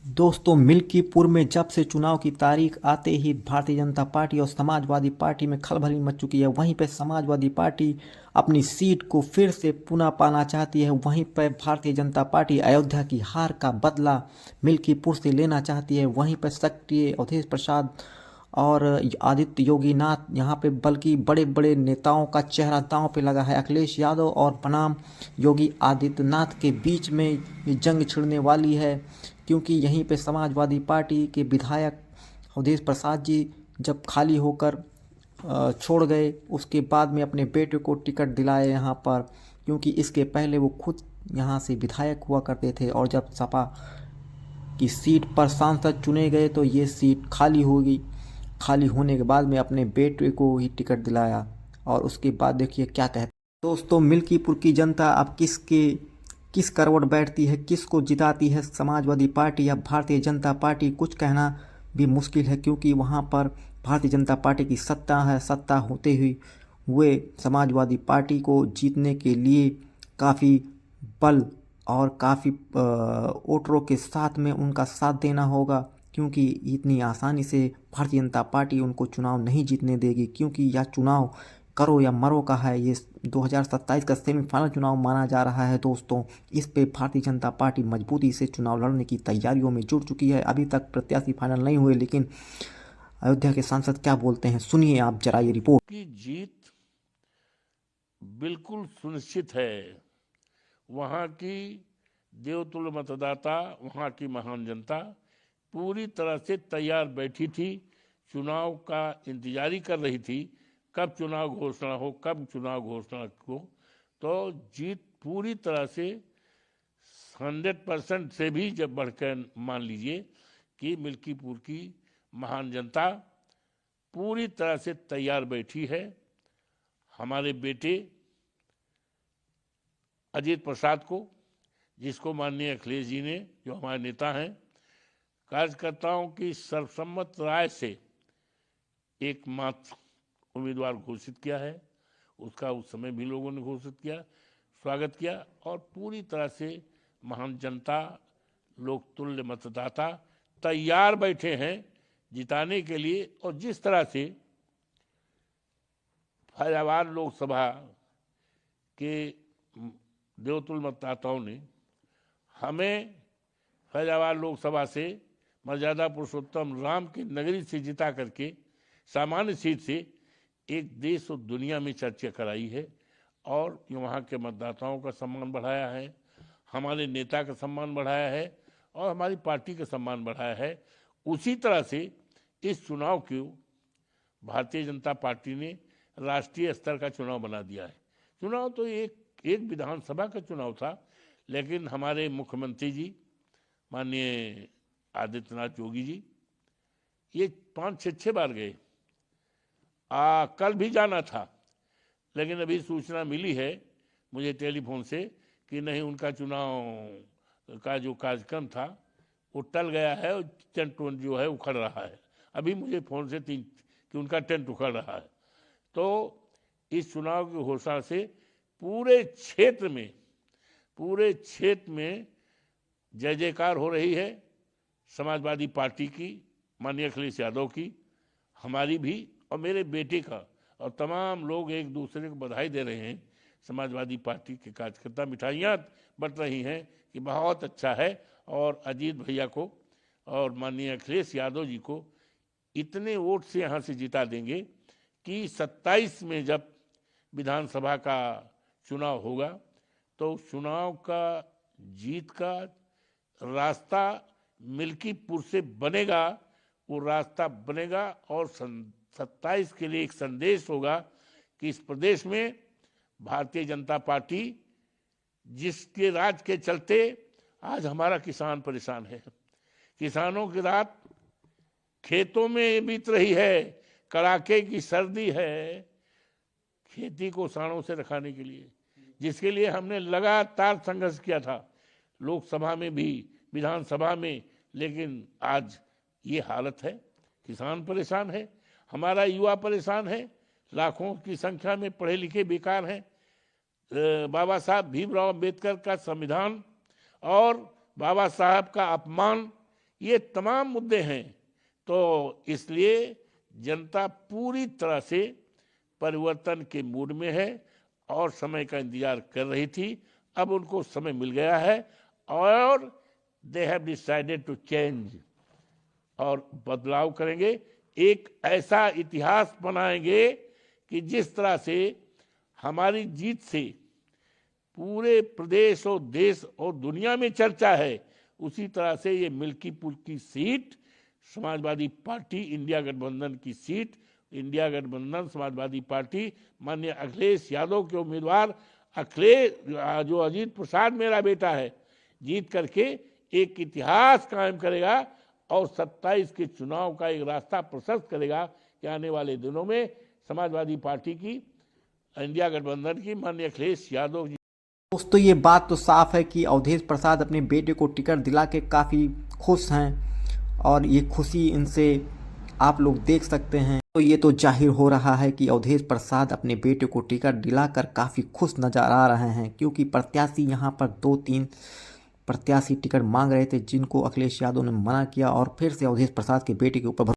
दोस्तों, मिल्कीपुर में जब से चुनाव की तारीख आते ही भारतीय जनता पार्टी और समाजवादी पार्टी में खलबली मच चुकी है। वहीं पर समाजवादी पार्टी अपनी सीट को फिर से पुनः पाना चाहती है। वहीं पर भारतीय जनता पार्टी अयोध्या की हार का बदला मिल्कीपुर से लेना चाहती है। वहीं पर सक्रिय अवधेश प्रसाद और आदित्य योगी नाथ यहाँ पे, बल्कि बड़े बड़े नेताओं का चेहरा दांव पे लगा है। अखिलेश यादव और बनाम योगी आदित्यनाथ के बीच में ये जंग छिड़ने वाली है, क्योंकि यहीं पे समाजवादी पार्टी के विधायक अवधेश प्रसाद जी जब खाली होकर छोड़ गए, उसके बाद में अपने बेटे को टिकट दिलाए यहाँ पर, क्योंकि इसके पहले वो खुद यहाँ से विधायक हुआ करते थे और जब सपा की सीट पर सांसद चुने गए तो ये सीट खाली होगी। खाली होने के बाद में अपने बेटे को ही टिकट दिलाया और उसके बाद देखिए क्या कहते हैं। दोस्तों, मिल्कीपुर की जनता अब किस करवट बैठती है, किसको जिताती है, समाजवादी पार्टी या भारतीय जनता पार्टी, कुछ कहना भी मुश्किल है, क्योंकि वहाँ पर भारतीय जनता पार्टी की सत्ता है। सत्ता होते हुए समाजवादी पार्टी को जीतने के लिए काफ़ी बल और काफ़ी वोटरों के साथ में उनका साथ देना होगा, क्योंकि इतनी आसानी से भारतीय जनता पार्टी उनको चुनाव नहीं जीतने देगी, क्योंकि यह चुनाव करो या मरो का है। ये 2027 का सेमीफाइनल चुनाव माना जा रहा है। दोस्तों, इस पे भारतीय जनता पार्टी मजबूती से चुनाव लड़ने की तैयारियों में जुट चुकी है। अभी तक प्रत्याशी फाइनल नहीं हुए, लेकिन अयोध्या के सांसद क्या बोलते हैं, सुनिए आप जरा ये रिपोर्ट। की जीत बिल्कुल सुनिश्चित है। वहाँ की देवतुल्य मतदाता, वहाँ की महान जनता पूरी तरह से तैयार बैठी थी, चुनाव का इंतजारी कर रही थी, कब चुनाव घोषणा हो, कब चुनाव घोषणा हो। तो जीत पूरी तरह से 100% से भी जब बढ़कर मान लीजिए कि मिल्कीपुर की महान जनता पूरी तरह से तैयार बैठी है। हमारे बेटे अजीत प्रसाद को, जिसको माननीय अखिलेश जी ने, जो हमारे नेता हैं, कार्यकर्ताओं की सर्वसम्मत राय से एकमात्र उम्मीदवार घोषित किया है। उसका उस समय भी लोगों ने घोषित किया, स्वागत किया, और पूरी तरह से महान जनता, लोकतुल्य मतदाता तैयार बैठे हैं जिताने के लिए। और जिस तरह से फैजाबाद लोकसभा के देवतुल्य मतदाताओं ने हमें फैजाबाद लोकसभा से मर्यादा पुरुषोत्तम राम की नगरी से जिता करके सामान्य सीट से एक देश और दुनिया में चर्चा कराई है, और वहाँ के मतदाताओं का सम्मान बढ़ाया है, हमारे नेता का सम्मान बढ़ाया है, और हमारी पार्टी का सम्मान बढ़ाया है। उसी तरह से इस चुनाव को भारतीय जनता पार्टी ने राष्ट्रीय स्तर का चुनाव बना दिया है। चुनाव तो एक विधानसभा का चुनाव था, लेकिन हमारे मुख्यमंत्री जी माननीय आदित्यनाथ योगी जी ये 5-6 बार गए। कल भी जाना था, लेकिन अभी सूचना मिली है मुझे टेलीफोन से कि नहीं, उनका चुनाव का जो कार्यक्रम था वो टल गया है और टेंट जो है उखड़ रहा है। अभी मुझे फ़ोन से कि उनका टेंट उखड़ रहा है। तो इस चुनाव की घोषणा से पूरे क्षेत्र में जय जयकार हो रही है। समाजवादी पार्टी की, माननीय अखिलेश यादव की, हमारी भी, और मेरे बेटे का, और तमाम लोग एक दूसरे को बधाई दे रहे हैं। समाजवादी पार्टी के कार्यकर्ता मिठाइयाँ बंट रही हैं कि बहुत अच्छा है, और अजीत भैया को और माननीय अखिलेश यादव जी को इतने वोट से यहाँ से जिता देंगे कि 27 में जब विधानसभा का चुनाव होगा तो चुनाव का जीत का रास्ता मिल्कीपुर से बनेगा। वो रास्ता बनेगा और 27 के लिए एक संदेश होगा कि इस प्रदेश में भारतीय जनता पार्टी, जिसके राज के चलते आज हमारा किसान परेशान है, किसानों की रात खेतों में बीत रही है, कड़ाके की सर्दी है, खेती को साड़ों से रखाने के लिए, जिसके लिए हमने लगातार संघर्ष किया था, लोकसभा में भी, विधानसभा में। लेकिन आज ये हालत है, किसान परेशान है, हमारा युवा परेशान है, लाखों की संख्या में पढ़े लिखे बेकार हैं। बाबा साहब भीमराव अम्बेडकर का संविधान और बाबा साहब का अपमान, ये तमाम मुद्दे हैं। तो इसलिए जनता पूरी तरह से परिवर्तन के मूड में है और समय का इंतजार कर रही थी। अब उनको समय मिल गया है और they have decided to change, और बदलाव करेंगे। एक ऐसा इतिहास बनाएंगे कि जिस तरह से हमारी जीत से पूरे प्रदेश और देश और दुनिया में चर्चा है, उसी तरह से ये मिल्कीपुर की सीट समाजवादी पार्टी इंडिया गठबंधन की सीट, इंडिया गठबंधन समाजवादी पार्टी माननीय अखिलेश यादव के उम्मीदवार अखिलेश, जो अजीत प्रसाद मेरा बेटा है, जीत करके एक इतिहास कायम करेगा और 27 के चुनाव का एक रास्ता प्रशस्त करेगा कि आने वाले दिनों में समाजवादी पार्टी की, इंडिया गठबंधन की माननीय अखिलेश यादव जी। दोस्तों ये बात तो साफ है कि अवधेश प्रसाद अपने बेटे को टिकट दिला के काफ़ी खुश हैं और ये खुशी इनसे आप लोग देख सकते हैं। तो ये तो जाहिर हो रहा है कि अवधेश प्रसाद अपने बेटे को टिकट दिलाकर काफ़ी खुश नजर आ रहे हैं, क्योंकि प्रत्याशी यहाँ पर 2-3 प्रत्याशी टिकट मांग रहे थे जिनको अखिलेश यादव ने मना किया और फिर से अवधेश प्रसाद के बेटे के ऊपर